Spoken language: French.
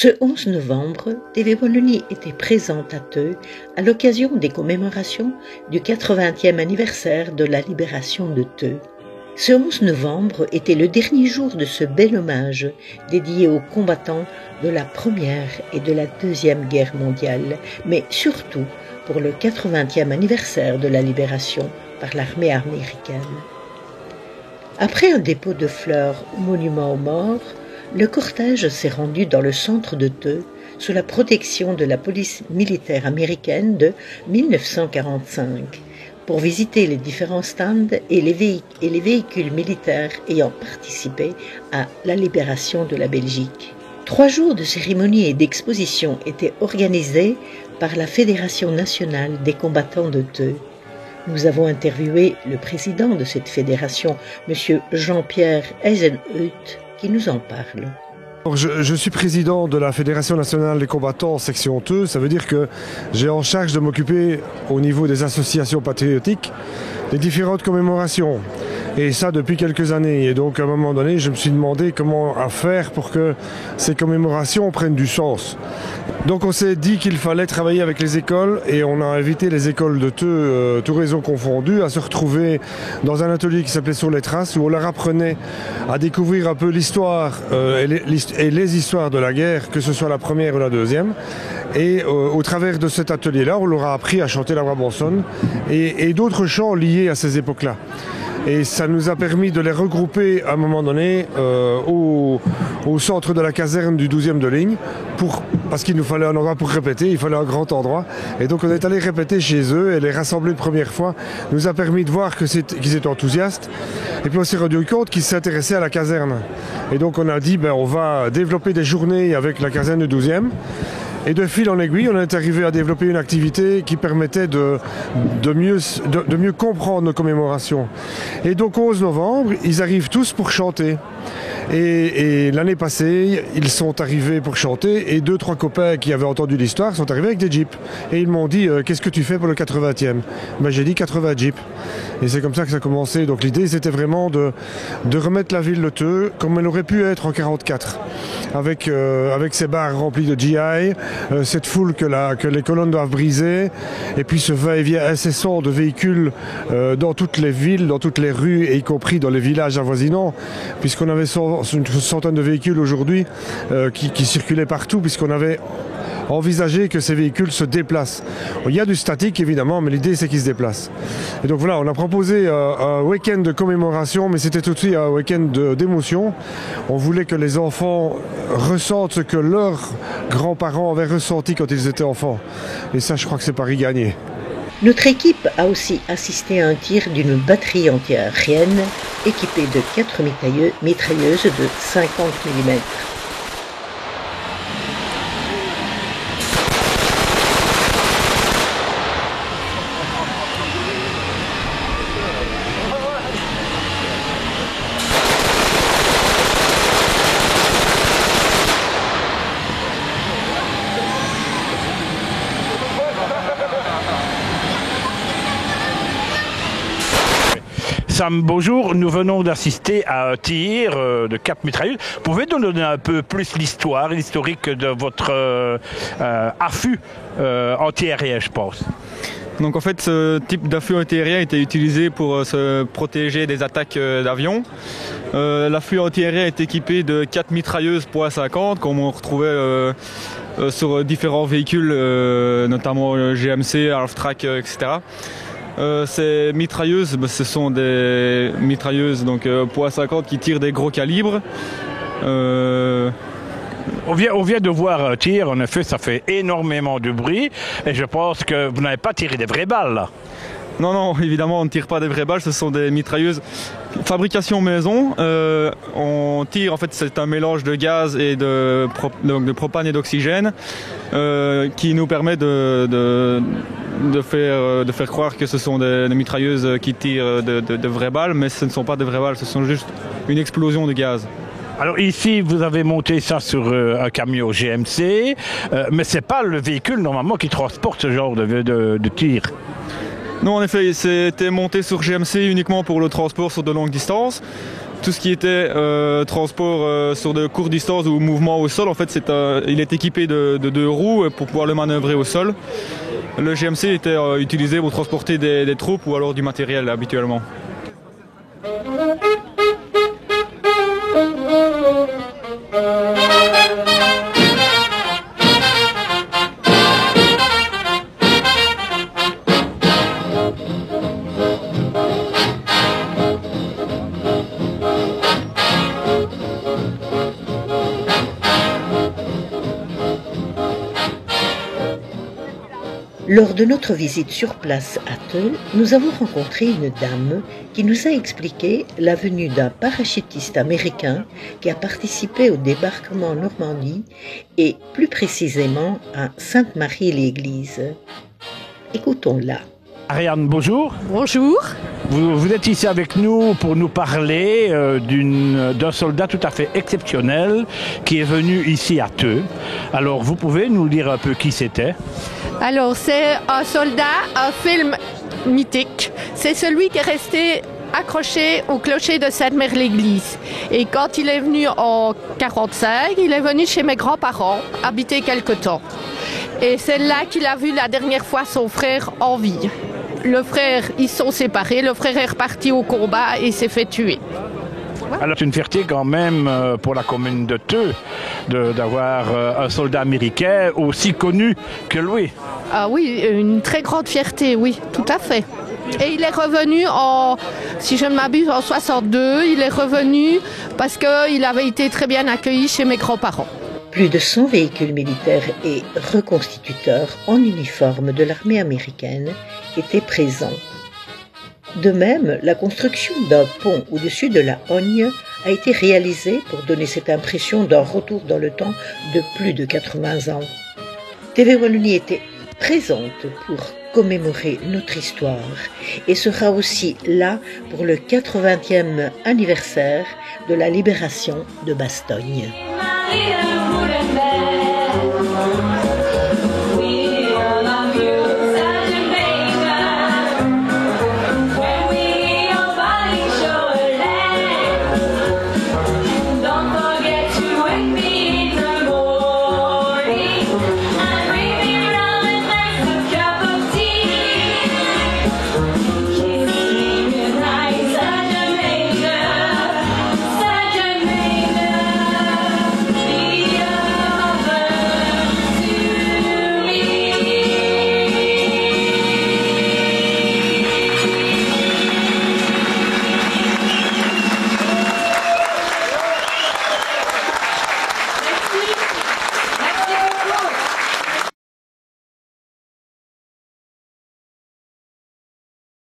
Ce 11 novembre, TV Wallonie était présente à Theux à l'occasion des commémorations du 80e anniversaire de la libération de Theux. Ce 11 novembre était le dernier jour de ce bel hommage dédié aux combattants de la Première et de la Deuxième Guerre mondiale, mais surtout pour le 80e anniversaire de la libération par l'armée américaine. Après un dépôt de fleurs au monument aux morts, le cortège s'est rendu dans le centre de Theux sous la protection de la police militaire américaine de 1945 pour visiter les différents stands et les véhicules militaires ayant participé à la libération de la Belgique. 3 jours de cérémonie et d'exposition étaient organisés par la Fédération nationale des combattants de Theux. Nous avons interviewé le président de cette fédération, M. Jean-Pierre Eisenhut, qui nous en parle. Je suis président de la Fédération nationale des combattants section Theux. Ça veut dire que j'ai en charge de m'occuper au niveau des associations patriotiques des différentes commémorations. Et ça depuis quelques années. Et donc à un moment donné, je me suis demandé comment faire pour que ces commémorations prennent du sens. Donc on s'est dit qu'il fallait travailler avec les écoles et on a invité les écoles de Theux, tout réseau confondu, à se retrouver dans un atelier qui s'appelait Sur les traces, où on leur apprenait à découvrir un peu l'histoire et les histoires de la guerre, que ce soit la première ou la deuxième. Et au travers de cet atelier-là, on leur a appris à chanter la Brabançonne et d'autres chants liés à ces époques-là. Et ça nous a permis de les regrouper à un moment donné au centre de la caserne du 12e de ligne, parce qu'il nous fallait un endroit pour répéter, il fallait un grand endroit. Et donc on est allé répéter chez eux et les rassembler une première fois nous a permis de voir qu'ils étaient enthousiastes. Et puis on s'est rendu compte qu'ils s'intéressaient à la caserne. Et donc on a dit, on va développer des journées avec la caserne du 12e. Et de fil en aiguille, on est arrivé à développer une activité qui permettait de mieux comprendre nos commémorations. Et donc 11 novembre, ils arrivent tous pour chanter. Et l'année passée, ils sont arrivés pour chanter et 2-3 copains qui avaient entendu l'histoire sont arrivés avec des jeeps. Et ils m'ont dit qu'est-ce que tu fais pour le 80e? J'ai dit 80 jeeps. Et c'est comme ça que ça a commencé. Donc l'idée c'était vraiment de remettre la ville de Theux comme elle aurait pu être en 1944. Avec ces bars remplis de GI, cette foule que les colonnes doivent briser, et puis ce va-et-vient incessant de véhicules dans toutes les villes, dans toutes les rues, et y compris dans les villages avoisinants, puisqu'on avait une centaine de véhicules aujourd'hui qui circulaient partout, puisqu'on avait envisager que ces véhicules se déplacent. Il y a du statique évidemment, mais l'idée c'est qu'ils se déplacent. Et donc voilà, on a proposé un week-end de commémoration, mais c'était aussi un week-end d'émotion. On voulait que les enfants ressentent ce que leurs grands-parents avaient ressenti quand ils étaient enfants. Et ça, je crois que c'est pari gagné. Notre équipe a aussi assisté à un tir d'une batterie antiaérienne équipée de 4 mitrailleuses de 50 mm. Sam, bonjour, nous venons d'assister à un tir de 4 mitrailleuses. Pouvez-vous nous donner un peu plus l'historique de votre affût antiaérien, je pense? Donc en fait, ce type d'affût antiaérien était utilisé pour se protéger des attaques d'avions. L'affût antiaérien est équipé de 4 mitrailleuses .50 comme on retrouvait sur différents véhicules, notamment GMC, Half-Track, etc. Ces mitrailleuses, ce sont des mitrailleuses donc .50 qui tirent des gros calibres. On vient de voir un tir, en effet ça fait énormément de bruit et je pense que vous n'avez pas tiré des vraies balles là. Non, évidemment on ne tire pas des vraies balles, ce sont des mitrailleuses fabrication maison. On tire, en fait c'est un mélange de gaz et de propane et d'oxygène qui nous permet de faire croire que ce sont des mitrailleuses qui tirent de vraies balles, mais ce ne sont pas de vraies balles, ce sont juste une explosion de gaz. Alors ici, vous avez monté ça sur un camion GMC, mais ce n'est pas le véhicule normalement qui transporte ce genre de tir. Non, en effet, c'était monté sur GMC uniquement pour le transport sur de longues distances. tout ce qui était transport sur de courtes distances ou mouvement au sol, en fait, il est équipé de 2 roues pour pouvoir le manœuvrer au sol. Le GMC était utilisé pour transporter des troupes ou alors du matériel habituellement. Lors de notre visite sur place à Theux, nous avons rencontré une dame qui nous a expliqué la venue d'un parachutiste américain qui a participé au débarquement en Normandie et plus précisément à Sainte-Marie-l'Église. Écoutons-la. Ariane, bonjour. Bonjour. Vous êtes ici avec nous pour nous parler d'un soldat tout à fait exceptionnel qui est venu ici à Theux. Alors, vous pouvez nous dire un peu qui c'était ? Alors, c'est un soldat, un film mythique. C'est celui qui est resté accroché au clocher de Sainte-Mère-l'Église. Et quand il est venu en 1945, il est venu chez mes grands-parents, habiter quelque temps. Et c'est là qu'il a vu la dernière fois son frère en vie. Le frère, ils sont séparés, le frère est reparti au combat et s'est fait tuer. Alors c'est une fierté quand même pour la commune de Theux d'avoir un soldat américain aussi connu que lui. Ah oui, une très grande fierté, oui, tout à fait. Et il est revenu si je ne m'abuse, en 62, il est revenu parce qu'il avait été très bien accueilli chez mes grands-parents. Plus de 100 véhicules militaires et reconstituteurs en uniforme de l'armée américaine étaient présents. De même, la construction d'un pont au-dessus de la Hogne a été réalisée pour donner cette impression d'un retour dans le temps de plus de 80 ans. TV Wallonie était présente pour commémorer notre histoire et sera aussi là pour le 80e anniversaire de la libération de Bastogne.